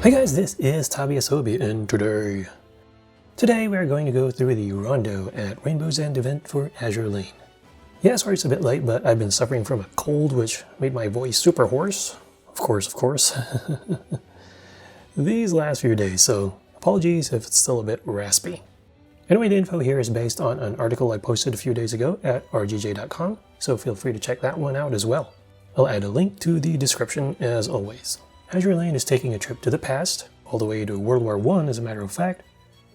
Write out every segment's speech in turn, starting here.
Hi guys, this is Tabiasobi, and today we are going to go through the Rondo at Rainbow's End event for Azure Lane. Yeah, sorry it's a bit late, but I've been suffering from a cold which made my voice super hoarse. Of course. These last few days, so apologies if it's still a bit raspy. Anyway, the info here is based on an article I posted a few days ago at rgj.com, so feel free to check that one out as well. I'll add a link to the description as always. Azure Lane is taking a trip to the past, all the way to World War I as a matter of fact,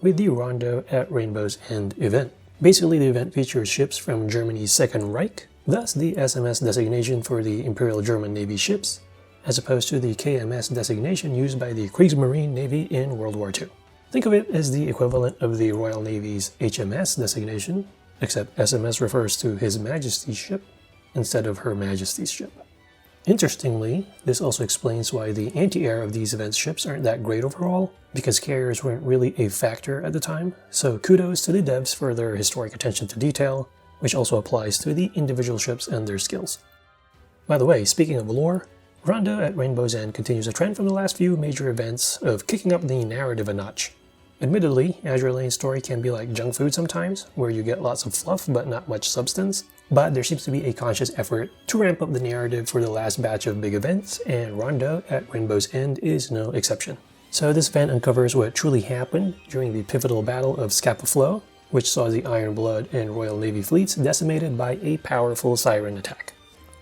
with the Rondo at Rainbow's End event. Basically, the event features ships from Germany's Second Reich, thus the SMS designation for the Imperial German Navy ships, as opposed to the KMS designation used by the Kriegsmarine Navy in World War II. Think of it as the equivalent of the Royal Navy's HMS designation, except SMS refers to His Majesty's ship instead of Her Majesty's ship. Interestingly, this also explains why the anti-air of these events ships aren't that great overall, because carriers weren't really a factor at the time, so kudos to the devs for their historic attention to detail, which also applies to the individual ships and their skills. By the way, speaking of lore, Rondo at Rainbow's End continues a trend from the last few major events of kicking up the narrative a notch. Admittedly, Azure Lane's story can be like junk food sometimes, where you get lots of fluff but not much substance, but there seems to be a conscious effort to ramp up the narrative for the last batch of big events, and Rondo at Rainbow's End is no exception. So this event uncovers what truly happened during the pivotal battle of Scapa Flow, which saw the Iron Blood and Royal Navy fleets decimated by a powerful siren attack.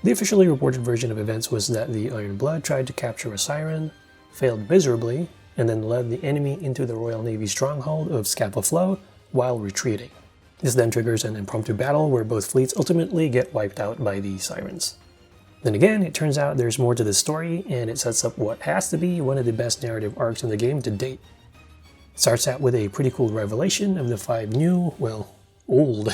The officially reported version of events was that the Iron Blood tried to capture a siren, failed miserably, and then led the enemy into the Royal Navy stronghold of Scapa Flow while retreating. This then triggers an impromptu battle where both fleets ultimately get wiped out by the sirens. Then again, it turns out there's more to this story, and it sets up what has to be one of the best narrative arcs in the game to date. It starts out with a pretty cool revelation of the 5 new, well, old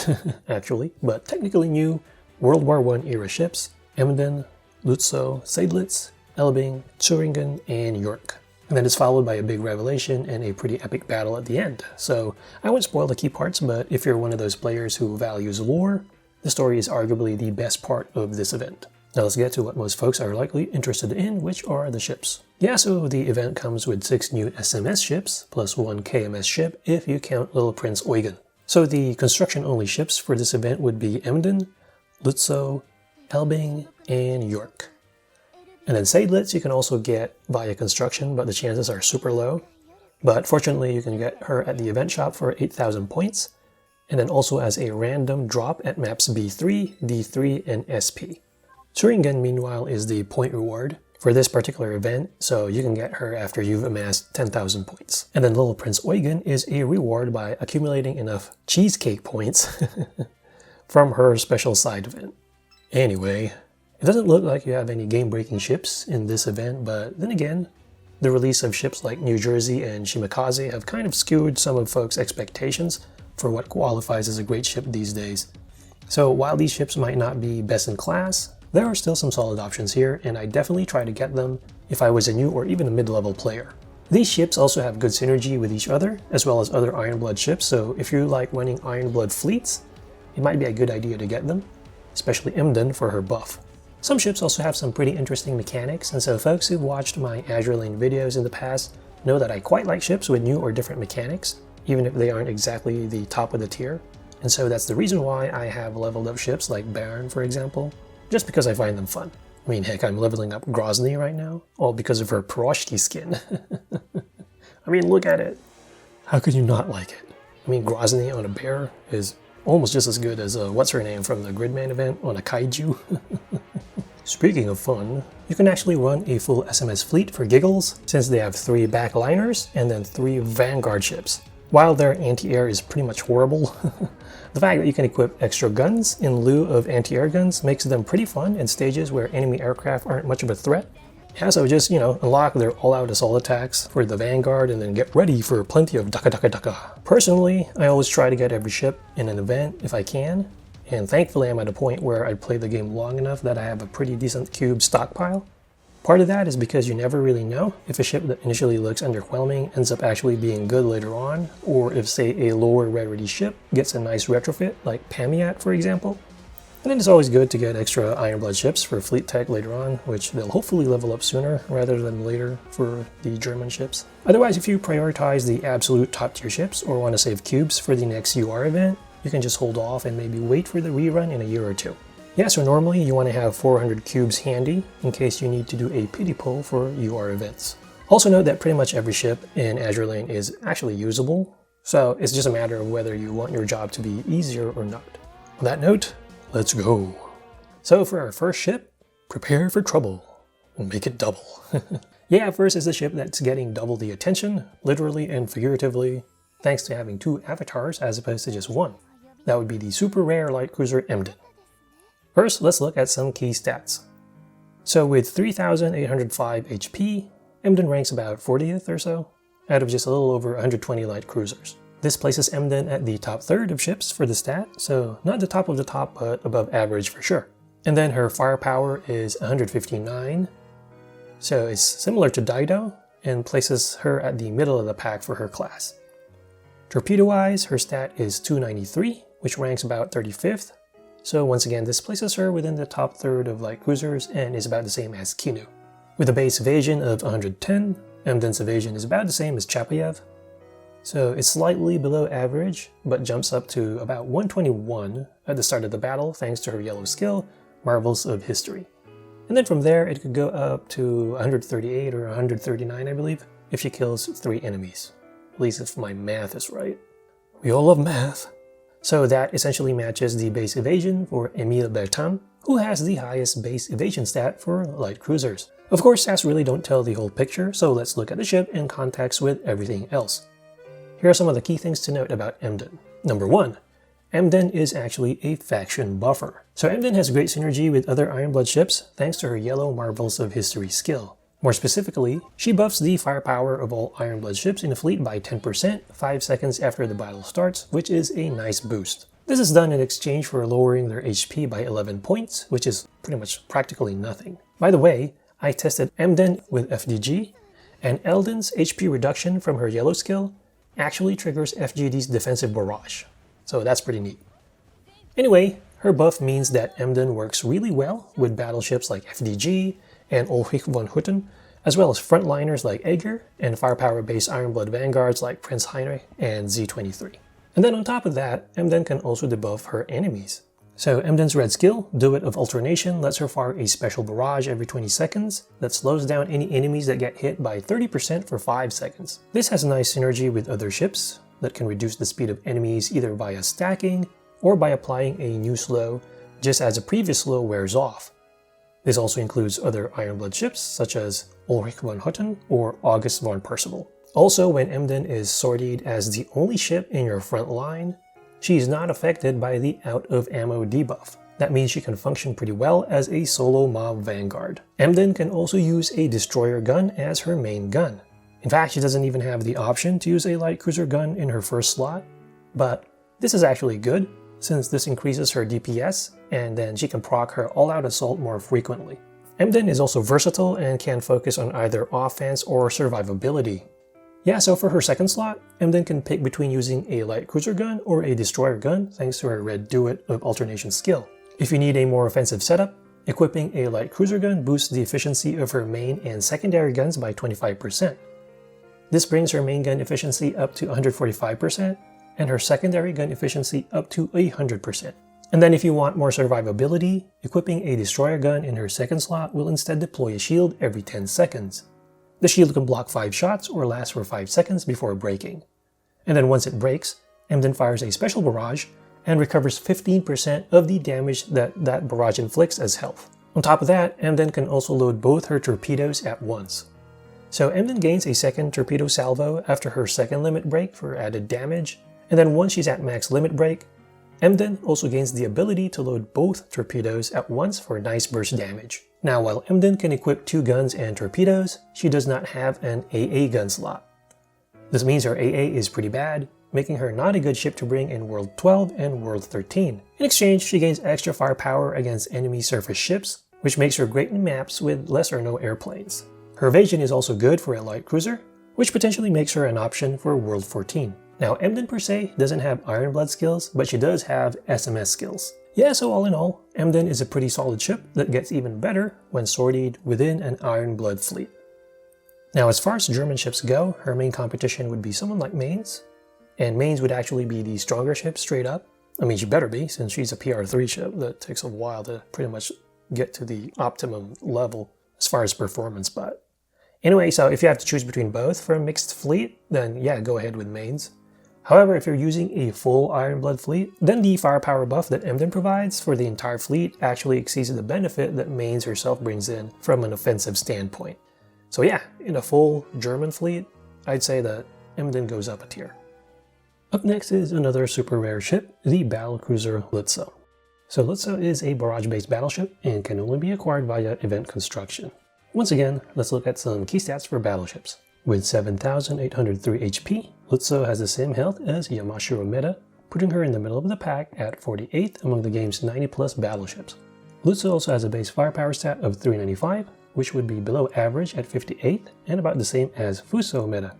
actually, but technically new World War I era ships: Emden, Lutzow, Seydlitz, Elbing, Thuringen, and Yorck. And then it's followed by a big revelation and a pretty epic battle at the end. So I won't spoil the key parts, but if you're one of those players who values lore, the story is arguably the best part of this event. Now let's get to what most folks are likely interested in, which are the ships. Yeah, so the event comes with 6 new SMS ships, plus 1 KMS ship if you count little Prinz Eugen. So the construction-only ships for this event would be Emden, Lutzow, Elbing, and Yorck. And then Seydlitz you can also get via construction, but the chances are super low. But fortunately you can get her at the event shop for 8,000 points, and then also as a random drop at maps B3, D3, and SP. Thuringen meanwhile is the point reward for this particular event, so you can get her after you've amassed 10,000 points. And then little Prinz Eugen is a reward by accumulating enough cheesecake points from her special side event. Anyway, it doesn't look like you have any game-breaking ships in this event, but then again, the release of ships like New Jersey and Shimakaze have kind of skewed some of folks' expectations for what qualifies as a great ship these days. So while these ships might not be best in class, there are still some solid options here, and I definitely try to get them if I was a new or even a mid-level player. These ships also have good synergy with each other, as well as other Ironblood ships, so if you like running Ironblood fleets, it might be a good idea to get them, especially Emden for her buff. Some ships also have some pretty interesting mechanics, and so folks who've watched my Azure Lane videos in the past know that I quite like ships with new or different mechanics, even if they aren't exactly the top of the tier. And so that's the reason why I have leveled up ships like Baron, for example, just because I find them fun. I mean, heck, I'm leveling up Grozny right now, all because of her Piroshki skin. I mean, look at it. How could you not like it? I mean, Grozny on a bear is almost just as good as what's her name from the Gridman event on a kaiju. Speaking of fun, you can actually run a full SMS fleet for giggles, since they have 3 backliners and then 3 vanguard ships. While their anti-air is pretty much horrible, the fact that you can equip extra guns in lieu of anti-air guns makes them pretty fun in stages where enemy aircraft aren't much of a threat. Yeah, so just, unlock their all-out assault attacks for the vanguard and then get ready for plenty of daka daka daka. Personally, I always try to get every ship in an event if I can, and thankfully I'm at a point where I've played the game long enough that I have a pretty decent cube stockpile. Part of that is because you never really know if a ship that initially looks underwhelming ends up actually being good later on, or if, say, a lower rarity ship gets a nice retrofit, like Pamiat for example. And then it's always good to get extra Ironblood ships for fleet tech later on, which they'll hopefully level up sooner rather than later for the German ships. Otherwise, if you prioritize the absolute top tier ships or want to save cubes for the next UR event, you can just hold off and maybe wait for the rerun in a year or two. Yeah, so normally you want to have 400 cubes handy in case you need to do a pity pull for UR events. Also note that pretty much every ship in Azure Lane is actually usable, so it's just a matter of whether you want your job to be easier or not. On that note, let's go. So for our first ship, prepare for trouble and make it double. Yeah, first is the ship that's getting double the attention, literally and figuratively, thanks to having 2 avatars as opposed to just 1. That would be the super rare light cruiser Emden. First, let's look at some key stats. So with 3,805 HP, Emden ranks about 40th or so, out of just a little over 120 light cruisers. This places Emden at the top third of ships for the stat, so not the top of the top, but above average for sure. And then her firepower is 159, so it's similar to Dido, and places her at the middle of the pack for her class. Torpedo-wise, her stat is 293, which ranks about 35th, so once again this places her within the top third of light cruisers and is about the same as Kinu. With a base evasion of 110, Emden's evasion is about the same as Chapayev, so it's slightly below average, but jumps up to about 121 at the start of the battle thanks to her yellow skill, Marvels of History. And then from there it could go up to 138 or 139 I believe, if she kills 3 enemies. At least if my math is right. We all love math. So that essentially matches the base evasion for Emile Bertin, who has the highest base evasion stat for light cruisers. Of course, stats really don't tell the whole picture, so let's look at the ship in context with everything else. Here are some of the key things to note about Emden. Number 1. Emden is actually a faction buffer. So Emden has great synergy with other Ironblood ships thanks to her yellow Marvels of History skill. More specifically, she buffs the firepower of all Ironblood ships in the fleet by 10% 5 seconds after the battle starts, which is a nice boost. This is done in exchange for lowering their HP by 11 points, which is pretty much practically nothing. By the way, I tested Emden with FDG, and Elden's HP reduction from her yellow skill actually triggers FGD's defensive barrage, so that's pretty neat. Anyway, her buff means that Emden works really well with battleships like FDG and Ulrich von Hutten, as well as frontliners like Edgar and firepower-based Ironblood vanguards like Prinz Heinrich and Z23. And then on top of that, Emden can also debuff her enemies. So Emden's red skill, Do It of Alternation, lets her fire a special barrage every 20 seconds that slows down any enemies that get hit by 30% for 5 seconds. This has nice synergy with other ships that can reduce the speed of enemies either via stacking or by applying a new slow just as a previous slow wears off. This also includes other Ironblood ships such as Ulrich von Hutten or August von Percival. Also, when Emden is sortied as the only ship in your front line, she is not affected by the out of ammo debuff. That means she can function pretty well as a solo mob vanguard. Emden can also use a destroyer gun as her main gun. In fact, she doesn't even have the option to use a light cruiser gun in her first slot, but this is actually good since this increases her DPS and then she can proc her all-out assault more frequently. Emden is also versatile and can focus on either offense or survivability. Yeah, so for her second slot, Emden can pick between using a light cruiser gun or a destroyer gun thanks to her red Do It of Alternation skill. If you need a more offensive setup, equipping a light cruiser gun boosts the efficiency of her main and secondary guns by 25%. This brings her main gun efficiency up to 145% and her secondary gun efficiency up to 100%. And then if you want more survivability, equipping a destroyer gun in her second slot will instead deploy a shield every 10 seconds. The shield can block 5 shots or last for 5 seconds before breaking. And then once it breaks, Emden fires a special barrage and recovers 15% of the damage that barrage inflicts as health. On top of that, Emden can also load both her torpedoes at once. So Emden gains a second torpedo salvo after her second limit break for added damage, and then once she's at max limit break, Emden also gains the ability to load both torpedoes at once for nice burst damage. Now, while Emden can equip 2 guns and torpedoes, she does not have an AA gun slot. This means her AA is pretty bad, making her not a good ship to bring in World 12 and World 13. In exchange, she gains extra firepower against enemy surface ships, which makes her great in maps with less or no airplanes. Her evasion is also good for a light cruiser, which potentially makes her an option for World 14. Now, Emden per se doesn't have Ironblood skills, but she does have SMS skills. Yeah, so all in all, Emden is a pretty solid ship that gets even better when sortied within an Iron Blood fleet. Now as far as German ships go, her main competition would be someone like Mainz, and Mainz would actually be the stronger ship straight up. I mean, she better be, since she's a PR3 ship that takes a while to pretty much get to the optimum level as far as performance, but anyway, so if you have to choose between both for a mixed fleet, then yeah, go ahead with Mainz. However, if you're using a full Iron Blood fleet, then the firepower buff that Emden provides for the entire fleet actually exceeds the benefit that Mainz herself brings in from an offensive standpoint. So yeah, in a full German fleet, I'd say that Emden goes up a tier. Up next is another super rare ship, the battlecruiser Lutzow. So Lutzow is a barrage-based battleship and can only be acquired via event construction. Once again, let's look at some key stats for battleships. With 7,803 HP, Lutzow has the same health as Yamashiro Meta, putting her in the middle of the pack at 48th among the game's 90+ battleships. Lutzow also has a base firepower stat of 395, which would be below average at 58th and about the same as Fuso Meta.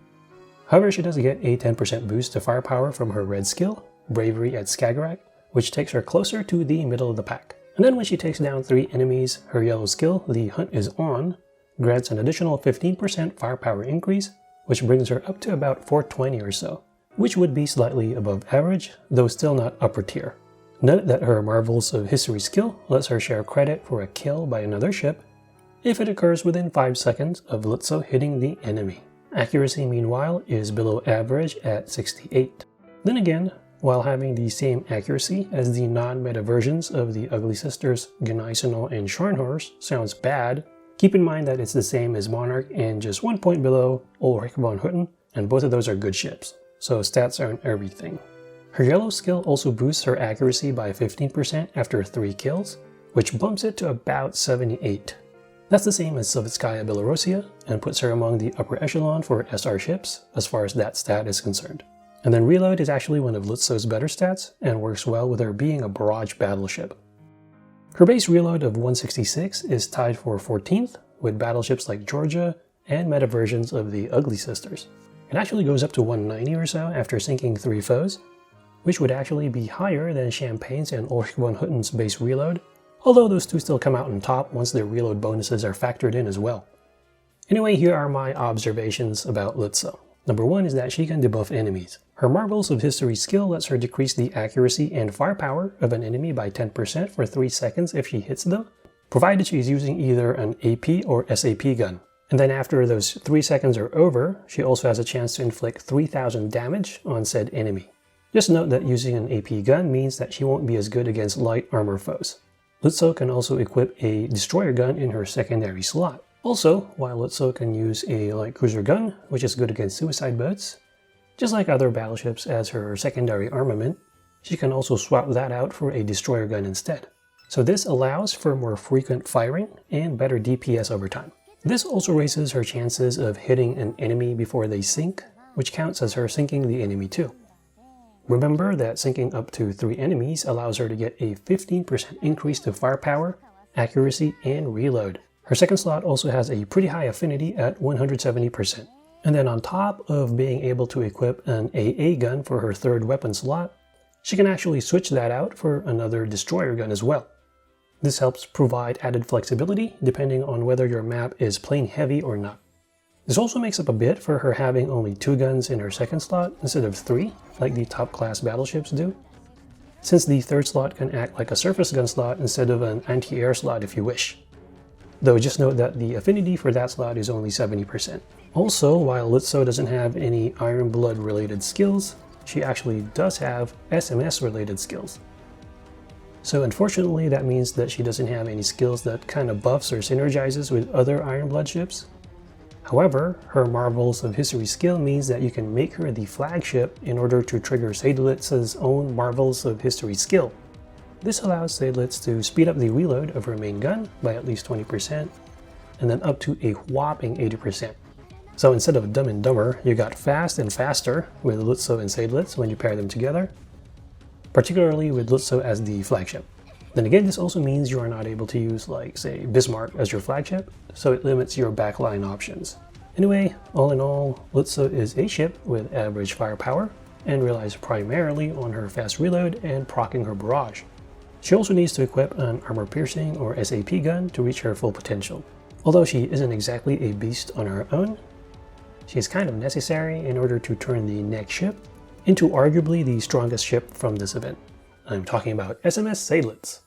However, she does get a 10% boost to firepower from her red skill, Bravery at Skagerrak, which takes her closer to the middle of the pack. And then when she takes down 3 enemies, her yellow skill, the Hunt is On, grants an additional 15% firepower increase, which brings her up to about 420 or so, which would be slightly above average, though still not upper tier. Note that her Marvels of History skill lets her share credit for a kill by another ship if it occurs within 5 seconds of Lutzow hitting the enemy. Accuracy, meanwhile, is below average at 68. Then again, while having the same accuracy as the non-meta versions of the Ugly Sisters, Gneisenau and Scharnhorst sounds bad, keep in mind that it's the same as Monarch and just 1 point below Ulrich von Hutten, and both of those are good ships, so stats aren't everything. Her yellow skill also boosts her accuracy by 15% after 3 kills, which bumps it to about 78. That's the same as Savitskaya Belorussia, and puts her among the upper echelon for SR ships as far as that stat is concerned. And then Reload is actually one of Lutzow's better stats, and works well with her being a barrage battleship. Her base reload of 166 is tied for 14th with battleships like Georgia and meta versions of the Ugly Sisters. It actually goes up to 190 or so after sinking 3 foes, which would actually be higher than Champagne's and Ulrich von Hutten's base reload, although those two still come out on top once their reload bonuses are factored in as well. Anyway, here are my observations about Lutzow. Number 1 is that she can debuff enemies. Her Marvels of History skill lets her decrease the accuracy and firepower of an enemy by 10% for 3 seconds if she hits them, provided she's using either an AP or SAP gun. And then after those 3 seconds are over, she also has a chance to inflict 3,000 damage on said enemy. Just note that using an AP gun means that she won't be as good against light armor foes. Lutzow can also equip a destroyer gun in her secondary slot. Also, while Lutzow can use a light cruiser gun, which is good against suicide boats, just like other battleships as her secondary armament, she can also swap that out for a destroyer gun instead. So this allows for more frequent firing and better DPS over time. This also raises her chances of hitting an enemy before they sink, which counts as her sinking the enemy too. Remember that sinking up to 3 enemies allows her to get a 15% increase to firepower, accuracy, and reload. Her second slot also has a pretty high affinity at 170%. And then on top of being able to equip an AA gun for her third weapon slot, she can actually switch that out for another destroyer gun as well. This helps provide added flexibility depending on whether your map is plane heavy or not. This also makes up a bit for her having only 2 guns in her second slot instead of 3, like the top class battleships do, since the third slot can act like a surface gun slot instead of an anti-air slot if you wish. Though just note that the affinity for that slot is only 70%. Also, while Lutzow doesn't have any Iron Blood related skills, she actually does have SMS related skills. So unfortunately that means that she doesn't have any skills that kind of buffs or synergizes with other Iron Blood ships. However, her Marvels of History skill means that you can make her the flagship in order to trigger Seydlitz's own Marvels of History skill. This allows Seydlitz to speed up the reload of her main gun by at least 20%, and then up to a whopping 80%. So instead of Dumb and Dumber, you got fast and faster with Lutzow and Seydlitz when you pair them together, particularly with Lutzow as the flagship. Then again, this also means you are not able to use, like, say, Bismarck as your flagship, so it limits your backline options. Anyway, all in all, Lutzow is a ship with average firepower, and relies primarily on her fast reload and proccing her barrage. She also needs to equip an armor piercing or SAP gun to reach her full potential. Although she isn't exactly a beast on her own, she is kind of necessary in order to turn the next ship into arguably the strongest ship from this event. I'm talking about SMS Seydlitz.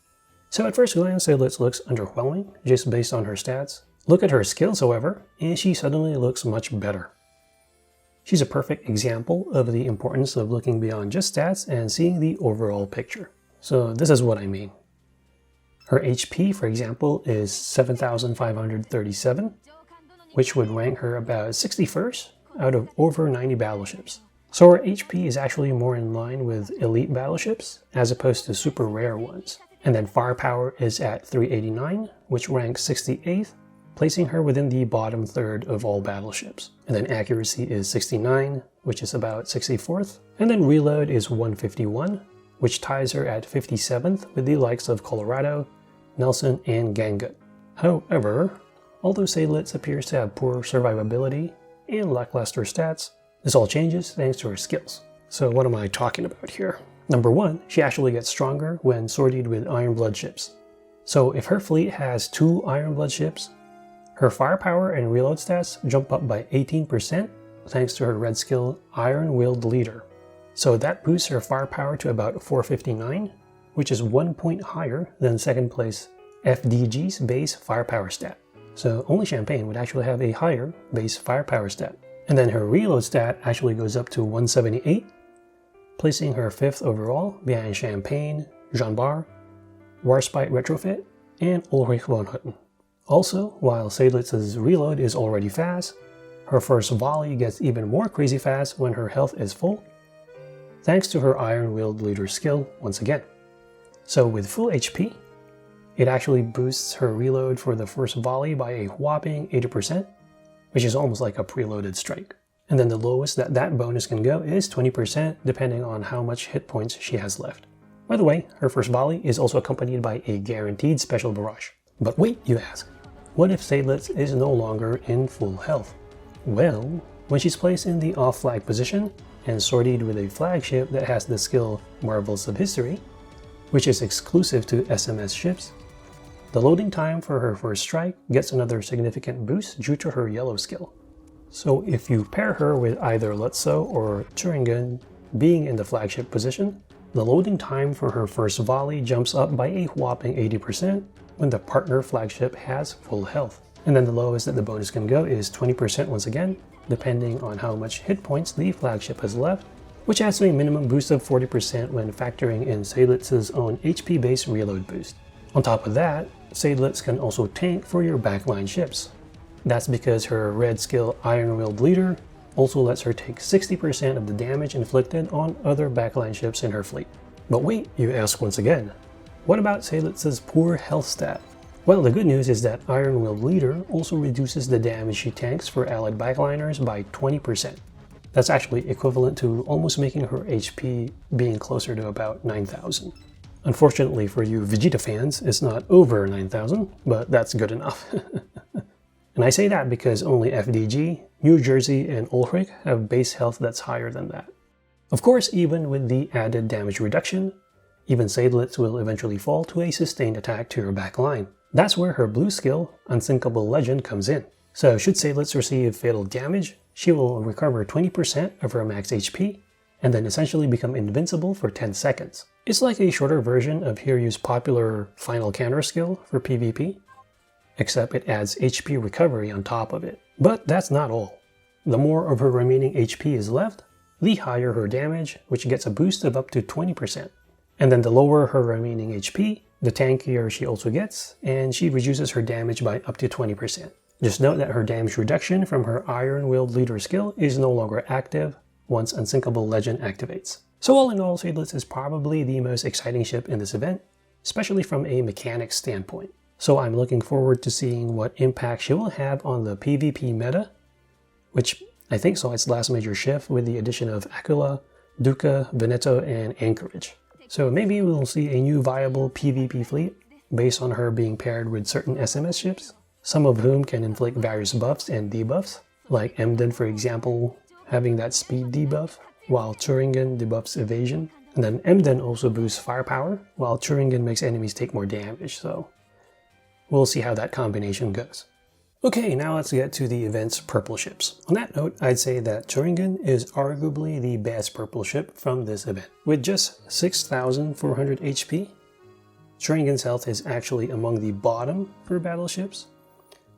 So at first glance, Seydlitz looks underwhelming just based on her stats. Look at her skills, however, and she suddenly looks much better. She's a perfect example of the importance of looking beyond just stats and seeing the overall picture. So this is what I mean. Her HP, for example, is 7,537, which would rank her about 61st out of over 90 battleships. So her HP is actually more in line with elite battleships as opposed to super rare ones. And then firepower is at 389, which ranks 68th, placing her within the bottom third of all battleships. And then accuracy is 69, which is about 64th. And then reload is 151, which ties her at 57th with the likes of Colorado, Nelson, and Gangut. However, although Seydlitz appears to have poor survivability and lackluster stats, this all changes thanks to her skills. So what am I talking about here? Number one, she actually gets stronger when sortied with Ironblood ships. So if her fleet has 2 Ironblood ships, her firepower and reload stats jump up by 18% thanks to her red skill Iron-Willed Leader. So that boosts her firepower to about 459, which is 1 point higher than second place FDG's base firepower stat. So only Champagne would actually have a higher base firepower stat. And then her reload stat actually goes up to 178, placing her 5th overall behind Champagne, Jean Bar, Warspite Retrofit, and Ulrich von Hutten. Also, while Seydlitz's reload is already fast, her first volley gets even more crazy fast when her health is full, thanks to her Iron-Willed Leader skill once again. So with full HP, it actually boosts her reload for the first volley by a whopping 80%, which is almost like a preloaded strike. And then the lowest that bonus can go is 20% depending on how much hit points she has left. By the way, her first volley is also accompanied by a guaranteed special barrage. But wait, you ask, what if Seydlitz is no longer in full health? Well, when she's placed in the off-flag position and sortied with a flagship that has the skill Marvels of History, which is exclusive to SMS ships, the loading time for her first strike gets another significant boost due to her yellow skill. So if you pair her with either Lutzow or Thuringen being in the flagship position, the loading time for her first volley jumps up by a whopping 80% when the partner flagship has full health. And then the lowest that the bonus can go is 20% once again, depending on how much hit points the flagship has left, which adds to a minimum boost of 40% when factoring in Seydlitz's own HP-based reload boost. On top of that, Seydlitz can also tank for your backline ships. That's because her red skill Iron-Willed Leader also lets her take 60% of the damage inflicted on other backline ships in her fleet. But wait, you ask once again, what about Seydlitz's poor health stat? Well, the good news is that Iron-Willed Leader also reduces the damage she tanks for allied backliners by 20%. That's actually equivalent to almost making her HP being closer to about 9,000. Unfortunately for you Vegeta fans, it's not over 9,000, but that's good enough. And I say that because only FDG, New Jersey, and Ulrich have base health that's higher than that. Of course, even with the added damage reduction, even Seydlitz will eventually fall to a sustained attack to her back line. That's where her blue skill, Unsinkable Legend, comes in. So should Seydlitz receive fatal damage, she will recover 20% of her max HP, and then essentially become invincible for 10 seconds. It's like a shorter version of Hiryu's popular Final Counter skill for PvP, except it adds HP recovery on top of it. But that's not all. The more of her remaining HP is left, the higher her damage, which gets a boost of up to 20%. And then the lower her remaining HP, the tankier she also gets, and she reduces her damage by up to 20%. Just note that her damage reduction from her Iron-Willed Leader skill is no longer active once Unsinkable Legend activates. So all in all, Seydlitz is probably the most exciting ship in this event, especially from a mechanics standpoint. So I'm looking forward to seeing what impact she will have on the PvP meta, which I think saw its last major shift with the addition of Aquila, Duca, Veneto, and Anchorage. So maybe we'll see a new viable PvP fleet based on her being paired with certain SMS ships, some of whom can inflict various buffs and debuffs, like Emden, for example, having that speed debuff, while Thuringen debuffs evasion. And then Emden also boosts firepower, while Thuringen makes enemies take more damage, so we'll see how that combination goes. Okay, now let's get to the event's purple ships. On that note, I'd say that Thuringen is arguably the best purple ship from this event. With just 6,400 HP, Thuringen's health is actually among the bottom for battleships,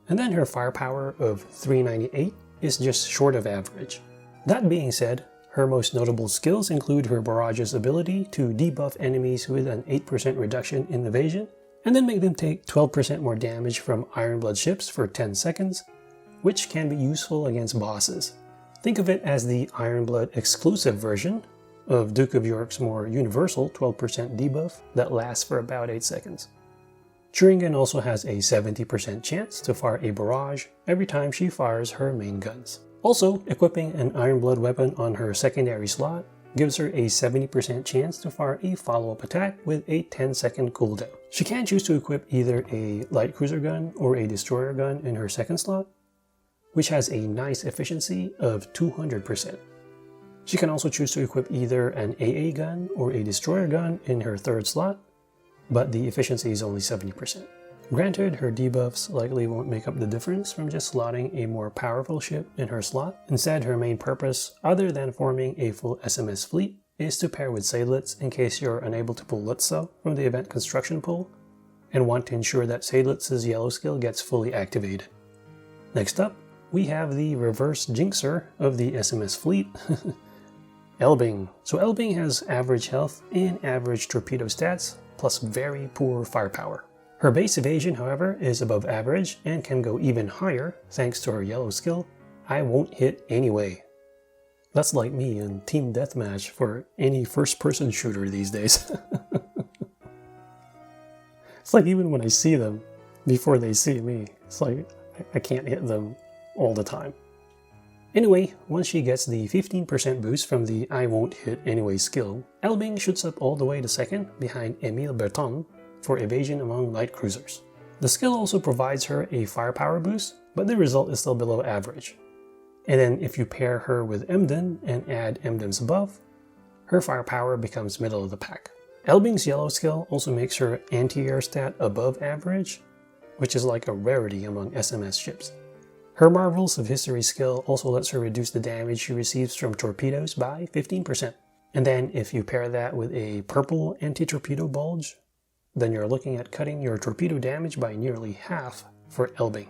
and then her firepower of 398 is just short of average. That being said, her most notable skills include her barrage's ability to debuff enemies with an 8% reduction in evasion, and then make them take 12% more damage from Ironblood ships for 10 seconds, which can be useful against bosses. Think of it as the Ironblood exclusive version of Duke of York's more universal 12% debuff that lasts for about 8 seconds. Thuringen also has a 70% chance to fire a barrage every time she fires her main guns. Also, equipping an Ironblood weapon on her secondary slot gives her a 70% chance to fire a follow-up attack with a 10-second cooldown. She can choose to equip either a light cruiser gun or a destroyer gun in her second slot, which has a nice efficiency of 200%. She can also choose to equip either an AA gun or a destroyer gun in her third slot, but the efficiency is only 70%. Granted, her debuffs likely won't make up the difference from just slotting a more powerful ship in her slot. Instead, her main purpose, other than forming a full SMS fleet, is to pair with Seydlitz in case you're unable to pull Lutzow from the event construction pool and want to ensure that Seydlitz's yellow skill gets fully activated. Next up, we have the reverse jinxer of the SMS fleet, Elbing. So Elbing has average health and average torpedo stats, plus very poor firepower. Her base evasion, however, is above average and can go even higher thanks to her yellow skill, I won't hit anyway. That's like me in Team Deathmatch for any first-person shooter these days. It's like even when I see them, before they see me, it's like I can't hit them all the time. Anyway, once she gets the 15% boost from the I won't hit anyway skill, Elbing shoots up all the way to second behind Emile Berton for evasion among light cruisers. The skill also provides her a firepower boost, but the result is still below average. And then if you pair her with Emden and add Emden's buff, her firepower becomes middle of the pack. Elbing's yellow skill also makes her anti-air stat above average, which is like a rarity among SMS ships. Her Marvels of History skill also lets her reduce the damage she receives from torpedoes by 15%. And then if you pair that with a purple anti-torpedo bulge, then you're looking at cutting your torpedo damage by nearly half for Elbing.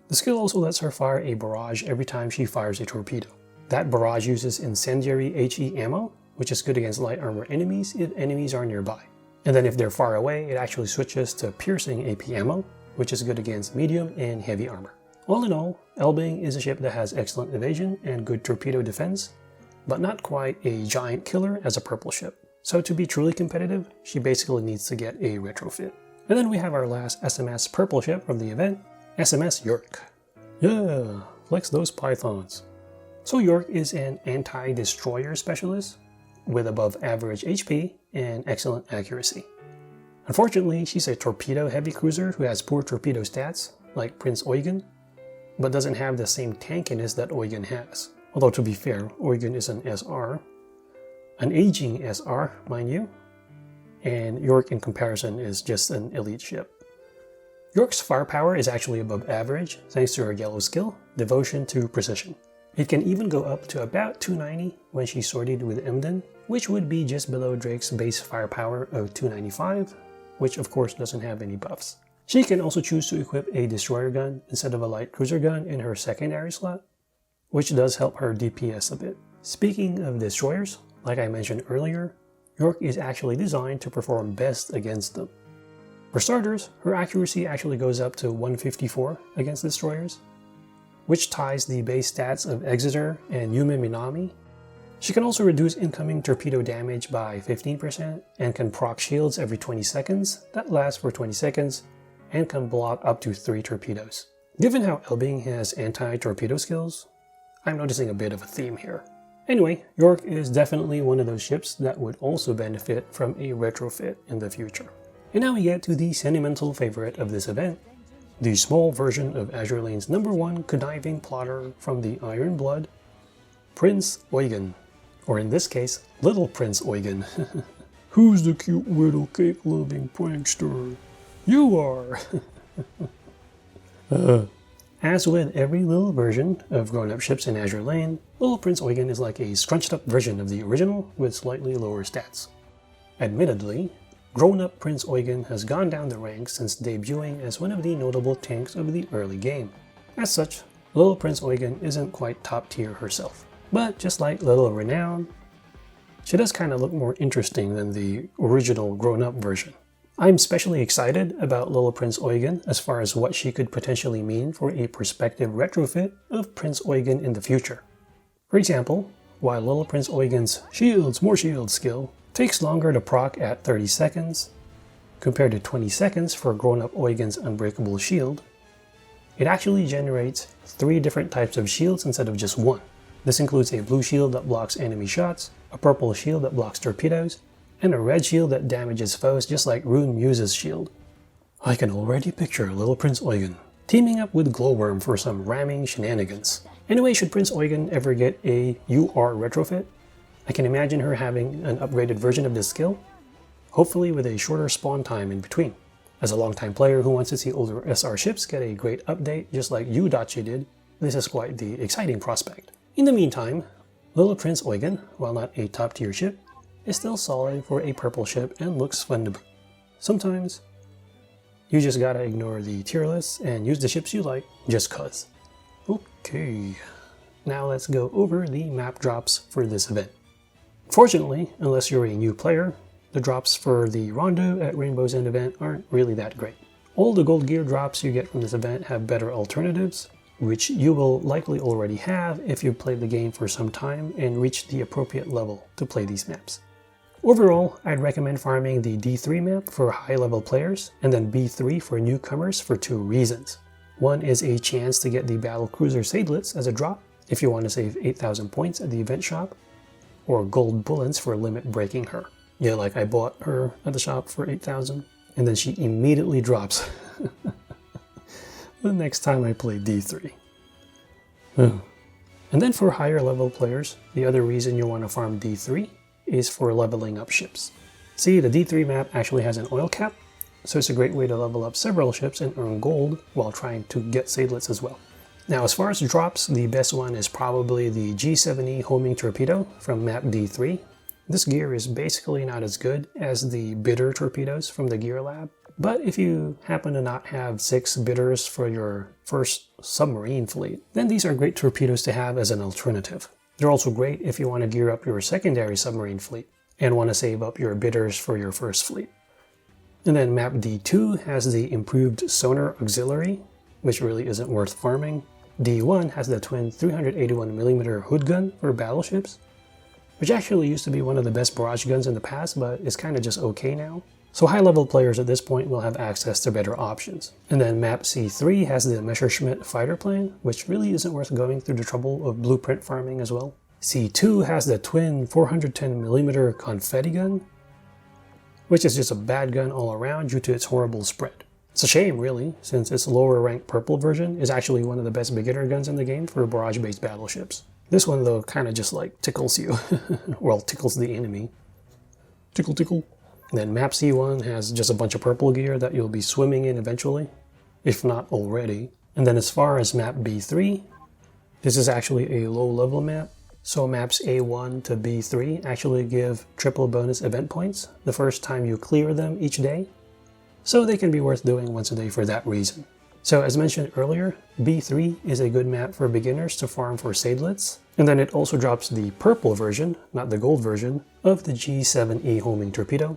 The skill also lets her fire a barrage every time she fires a torpedo. That barrage uses incendiary HE ammo, which is good against light armor enemies if enemies are nearby. And then if they're far away, it actually switches to piercing AP ammo, which is good against medium and heavy armor. All in all, Elbing is a ship that has excellent evasion and good torpedo defense, but not quite a giant killer as a purple ship. So to be truly competitive, she basically needs to get a retrofit. And then we have our last SMS purple ship from the event, SMS Yorck. Yeah, flex those pythons. So Yorck is an anti-destroyer specialist with above average HP and excellent accuracy. Unfortunately, she's a torpedo heavy cruiser who has poor torpedo stats, like Prinz Eugen, but doesn't have the same tankiness that Eugen has. Although to be fair, Eugen is an SR, an aging SR, mind you, and Yorck in comparison is just an elite ship. Yorck's firepower is actually above average thanks to her yellow skill, Devotion to Precision. It can even go up to about 290 when she's sorted with Emden, which would be just below Drake's base firepower of 295, which of course doesn't have any buffs. She can also choose to equip a destroyer gun instead of a light cruiser gun in her secondary slot, which does help her DPS a bit. Speaking of destroyers, like I mentioned earlier, Yorck is actually designed to perform best against them. For starters, her accuracy actually goes up to 154 against destroyers, which ties the base stats of Exeter and Yume Minami. She can also reduce incoming torpedo damage by 15% and can proc shields every 20 seconds that last for 20 seconds and can block up to 3 torpedoes. Given how Elbing has anti-torpedo skills, I'm noticing a bit of a theme here. Anyway, Yorck is definitely one of those ships that would also benefit from a retrofit in the future. And now we get to the sentimental favorite of this event, the small version of Azure Lane's #1 conniving plotter from the Iron Blood, Prinz Eugen. Or in this case, little Prince Eugen. Who's the cute little cake-loving prankster? You are! As with every little version of grown-up ships in Azure Lane, little Prince Eugen is like a scrunched-up version of the original with slightly lower stats. Admittedly, grown-up Prince Eugen has gone down the ranks since debuting as one of the notable tanks of the early game. As such, little Prince Eugen isn't quite top tier herself. But just like little Renown, she does kind of look more interesting than the original grown-up version. I'm especially excited about little Prince Eugen as far as what she could potentially mean for a prospective retrofit of Prince Eugen in the future. For example, while little Prince Eugen's shields, more shields skill takes longer to proc at 30 seconds, compared to 20 seconds for grown-up Eugen's unbreakable shield, it actually generates 3 different types of shields instead of just 1. This includes a blue shield that blocks enemy shots, a purple shield that blocks torpedoes, and a red shield that damages foes just like Rune Muse's shield. I can already picture little Prince Eugen teaming up with Glowworm for some ramming shenanigans. Anyway, should Prince Eugen ever get a UR retrofit, I can imagine her having an upgraded version of this skill, hopefully with a shorter spawn time in between. As a longtime player who wants to see older SR ships get a great update just like you Dachi did, this is quite the exciting prospect. In the meantime, little Prince Eugen, while not a top tier ship, is still solid for a purple ship and looks fun to boot. Sometimes, you just gotta ignore the tier lists and use the ships you like just cuz. Okay, now let's go over the map drops for this event. Fortunately, unless you're a new player, the drops for the Rondo at Rainbow's End event aren't really that great. All the gold gear drops you get from this event have better alternatives, which you will likely already have if you've played the game for some time and reached the appropriate level to play these maps. Overall, I'd recommend farming the D3 map for high-level players, and then B3 for newcomers for 2 reasons. One is a chance to get the battlecruiser Seydlitz as a drop if you want to save 8,000 points at the event shop, or gold bullets for limit breaking her. Yeah, like I bought her at the shop for 8,000, and then she immediately drops the next time I play D3. And then for higher level players, the other reason you want to farm D3 is for leveling up ships. See, the D3 map actually has an oil cap, so it's a great way to level up several ships and earn gold while trying to get Seydlitz as well. Now, as far as drops, the best one is probably the G7E homing torpedo from map D3. This gear is basically not as good as the bitter torpedoes from the gear lab, but if you happen to not have 6 bitters for your first submarine fleet, then these are great torpedoes to have as an alternative. They're also great if you want to gear up your secondary submarine fleet and want to save up your bitters for your first fleet. And then map D2 has the improved sonar auxiliary, which really isn't worth farming. D1 has the twin 381mm hood gun for battleships, which actually used to be one of the best barrage guns in the past, but is kind of just okay now. So high-level players at this point will have access to better options. And then map C3 has the Messerschmitt fighter plane, which really isn't worth going through the trouble of blueprint farming as well. C2 has the twin 410mm confetti gun, which is just a bad gun all around due to its horrible spread. It's a shame, really, since its lower ranked purple version is actually one of the best beginner guns in the game for barrage-based battleships. This one, though, kind of just like tickles you. Well, tickles the enemy. Tickle, tickle. And then map C1 has just a bunch of purple gear that you'll be swimming in eventually, if not already. And then as far as map B3, this is actually a low-level map. So maps A1 to B3 actually give triple bonus event points the first time you clear them each day. So they can be worth doing once a day for that reason. So as mentioned earlier, B3 is a good map for beginners to farm for Seydlitz. And then it also drops the purple version, not the gold version, of the G7E homing torpedo,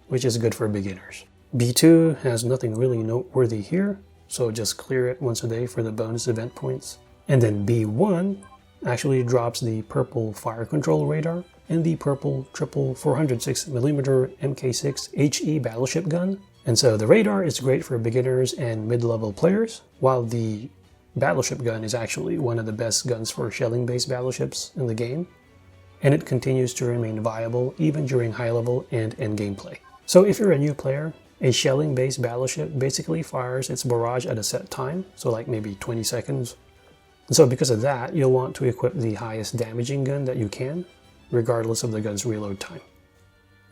which is good for beginners. B2 has nothing really noteworthy here, so just clear it once a day for the bonus event points. And then B1 actually drops the purple fire control radar and the purple triple 406mm Mk6 HE battleship gun. And so the radar is great for beginners and mid-level players, while the battleship gun is actually one of the best guns for shelling-based battleships in the game, and it continues to remain viable even during high-level and endgame play. So if you're a new player, a shelling-based battleship basically fires its barrage at a set time, so like maybe 20 seconds. And so because of that, you'll want to equip the highest damaging gun that you can, regardless of the gun's reload time.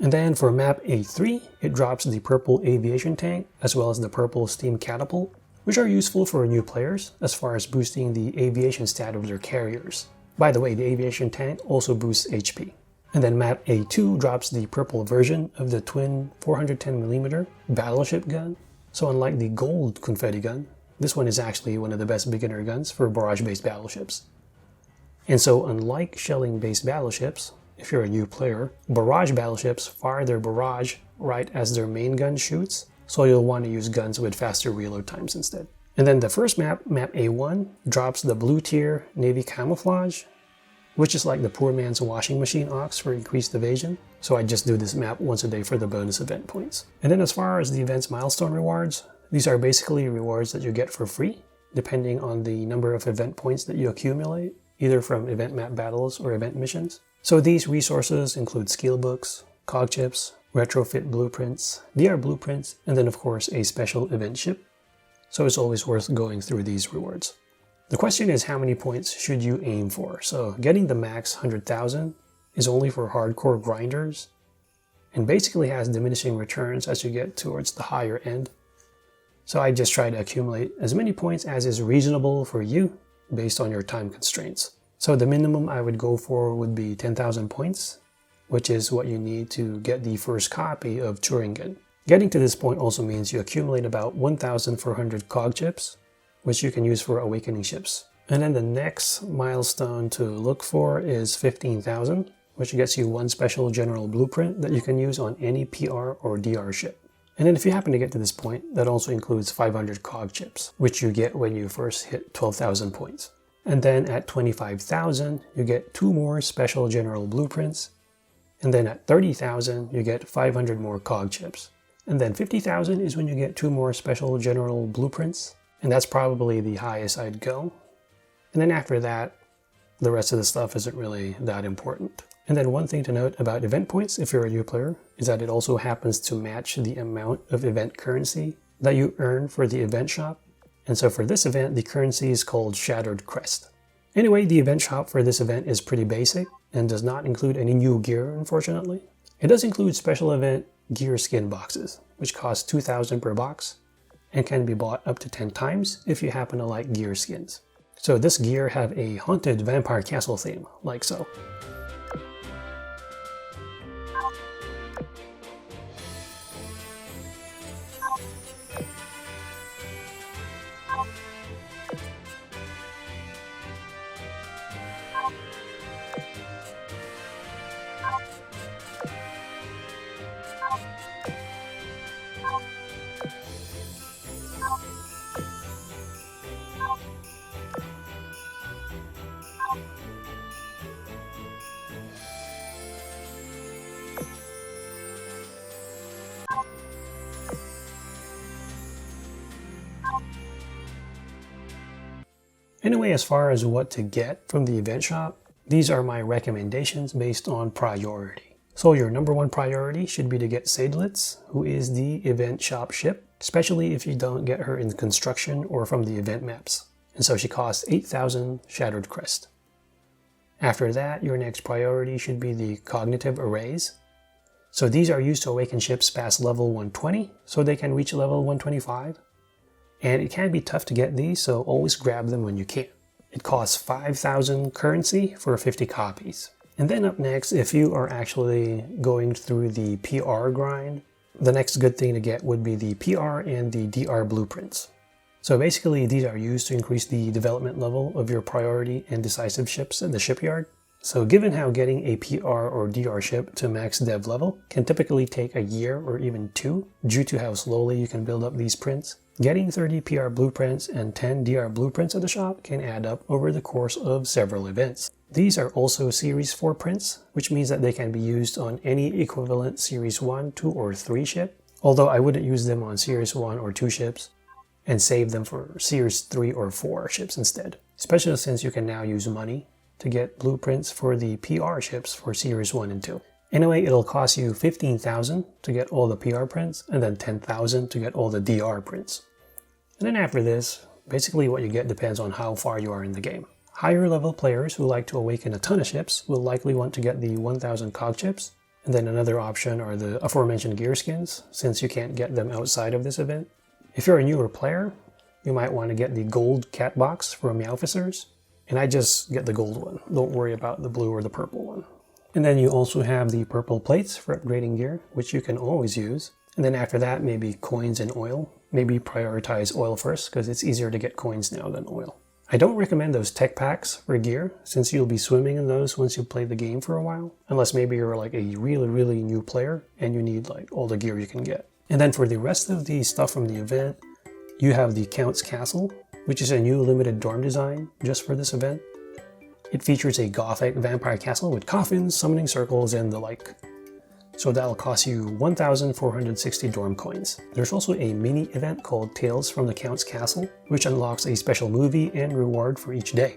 And then for map A3, it drops the purple aviation tank as well as the purple steam catapult, which are useful for new players as far as boosting the aviation stat of their carriers. By the way, the aviation tank also boosts HP. And then map A2 drops the purple version of the twin 410mm battleship gun. So unlike the gold confetti gun, this one is actually one of the best beginner guns for barrage-based battleships. And so unlike shelling-based battleships, if you're a new player, barrage battleships fire their barrage right as their main gun shoots, so you'll want to use guns with faster reload times instead. And then the first map, map A1, drops the blue tier Navy camouflage, which is like the poor man's washing machine ox for increased evasion. So I just do this map once a day for the bonus event points. And then as far as the event's milestone rewards, these are basically rewards that you get for free, depending on the number of event points that you accumulate, either from event map battles or event missions. So these resources include skill books, cog chips, retrofit blueprints, VR blueprints, and then of course a special event ship. So it's always worth going through these rewards. The question is, how many points should you aim for? So getting the max 100,000 is only for hardcore grinders and basically has diminishing returns as you get towards the higher end. So I just try to accumulate as many points as is reasonable for you based on your time constraints. So the minimum I would go for would be 10,000 points, which is what you need to get the first copy of Thuringen. Getting to this point also means you accumulate about 1,400 cog chips, which you can use for awakening ships. And then the next milestone to look for is 15,000, which gets you one special general blueprint that you can use on any PR or DR ship. And then if you happen to get to this point, that also includes 500 cog chips, which you get when you first hit 12,000 points. And then at 25,000, you get 2 more special general blueprints. And then at 30,000, you get 500 more cog chips. And then 50,000 is when you get 2 more special general blueprints. And that's probably the highest I'd go. And then after that, the rest of the stuff isn't really that important. And then one thing to note about event points, if you're a new player, is that it also happens to match the amount of event currency that you earn for the event shop. And so for this event, the currency is called Shattered Crest. Anyway, the event shop for this event is pretty basic and does not include any new gear, unfortunately. It does include special event gear skin boxes, which cost 2,000 per box and can be bought up to 10 times if you happen to like gear skins. So this gear have a haunted vampire castle theme, like so. Anyway, as far as what to get from the event shop, these are my recommendations based on priority. So your number 1 priority should be to get Seydlitz, who is the event shop ship, especially if you don't get her in construction or from the event maps. And so she costs 8,000 Shattered Crest. After that, your next priority should be the cognitive arrays. So these are used to awaken ships past level 120, so they can reach level 125. And it can be tough to get these, so always grab them when you can. It costs 5,000 currency for 50 copies. And then up next, if you are actually going through the PR grind, the next good thing to get would be the PR and the DR blueprints. So basically, these are used to increase the development level of your priority and decisive ships at the shipyard. So given how getting a PR or DR ship to max dev level can typically take a year or even 2 due to how slowly you can build up these prints, getting 30 PR blueprints and 10 DR blueprints at the shop can add up over the course of several events. These are also Series 4 prints, which means that they can be used on any equivalent Series 1, 2, or 3 ship, although I wouldn't use them on Series 1 or 2 ships, and save them for Series 3 or 4 ships instead, especially since you can now use money to get blueprints for the PR ships for Series 1 and 2. Anyway, it'll cost you 15,000 to get all the PR prints, and then 10,000 to get all the DR prints. And then after this, basically what you get depends on how far you are in the game. Higher level players who like to awaken a ton of ships will likely want to get the 1000 cog chips, and then another option are the aforementioned gear skins, since you can't get them outside of this event. If you're a newer player, you might want to get the gold cat box from Meowficers, and I just get the gold one. Don't worry about the blue or the purple one. And then you also have the purple plates for upgrading gear, which you can always use. And then after that, maybe coins and oil. Maybe prioritize oil first, because it's easier to get coins now than oil. I don't recommend those tech packs for gear, since you'll be swimming in those once you play the game for a while. Unless maybe you're like a really new player and you need like all the gear you can get. And then for the rest of the stuff from the event, you have the Count's Castle, which is a new limited dorm design just for this event. It features a gothic vampire castle with coffins, summoning circles, and the like. So that'll cost you 1,460 dorm coins. There's also a mini event called Tales from the Count's Castle, which unlocks a special movie and reward for each day.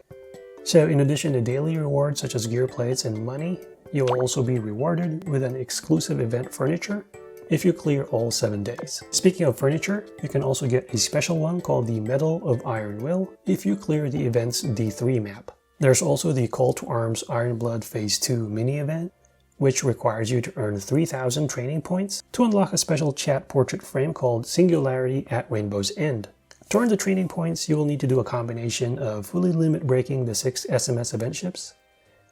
So in addition to daily rewards such as gear plates and money, you will also be rewarded with an exclusive event furniture if you clear all 7 days. Speaking of furniture, you can also get a special one called the Medal of Iron Will if you clear the event's D3 map. There's also the Call to Arms Iron Blood Phase 2 mini event, which requires you to earn 3,000 training points to unlock a special chat portrait frame called Singularity at Rainbow's End. To earn the training points, you will need to do a combination of fully limit breaking the 6 SMS event ships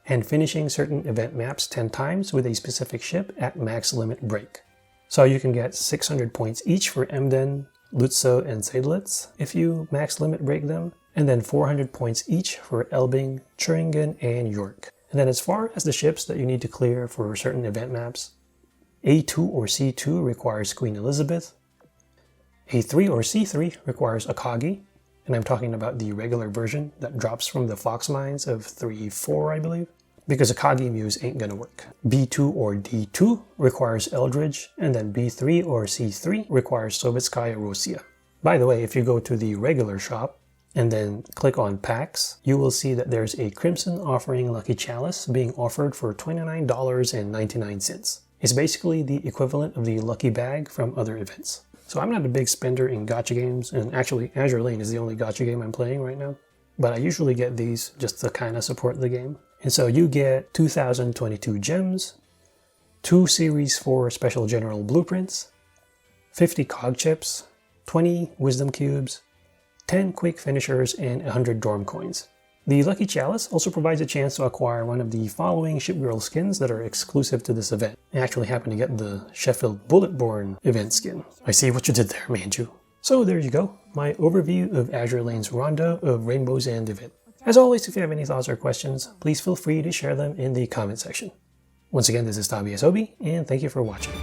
and finishing certain event maps 10 times with a specific ship at max limit break. So you can get 600 points each for Emden, Lutzow, and Seydlitz if you max limit break them, and then 400 points each for Elbing, Thuringen, and Yorck. And then as far as the ships that you need to clear for certain event maps, A2 or C2 requires Queen Elizabeth, A3 or C3 requires Akagi, and I'm talking about the regular version that drops from the Fox Mines of 3-4, I believe, because Akagi Muse ain't gonna work. B2 or D2 requires Eldridge, and then B3 or C3 requires Sovetskaya Russia. By the way, if you go to the regular shop, and then click on packs, you will see that there's a Crimson Offering Lucky Chalice being offered for $29.99. It's basically the equivalent of the Lucky Bag from other events. So I'm not a big spender in gacha games, and actually Azure Lane is the only gacha game I'm playing right now. But I usually get these just to kind of support the game. And so you get 2,022 gems, 2 Series 4 Special General Blueprints, 50 cog chips, 20 Wisdom Cubes, 10 quick finishers, and 100 dorm coins. The Lucky Chalice also provides a chance to acquire one of the following Shipgirl skins that are exclusive to this event. I actually happen to get the Sheffield Bulletborn event skin. I see what you did there, Manju. So there you go, my overview of Azure Lane's Rondo of Rainbow's End event. As always, if you have any thoughts or questions, please feel free to share them in the comment section. Once again, this is Tabi SOB, and thank you for watching.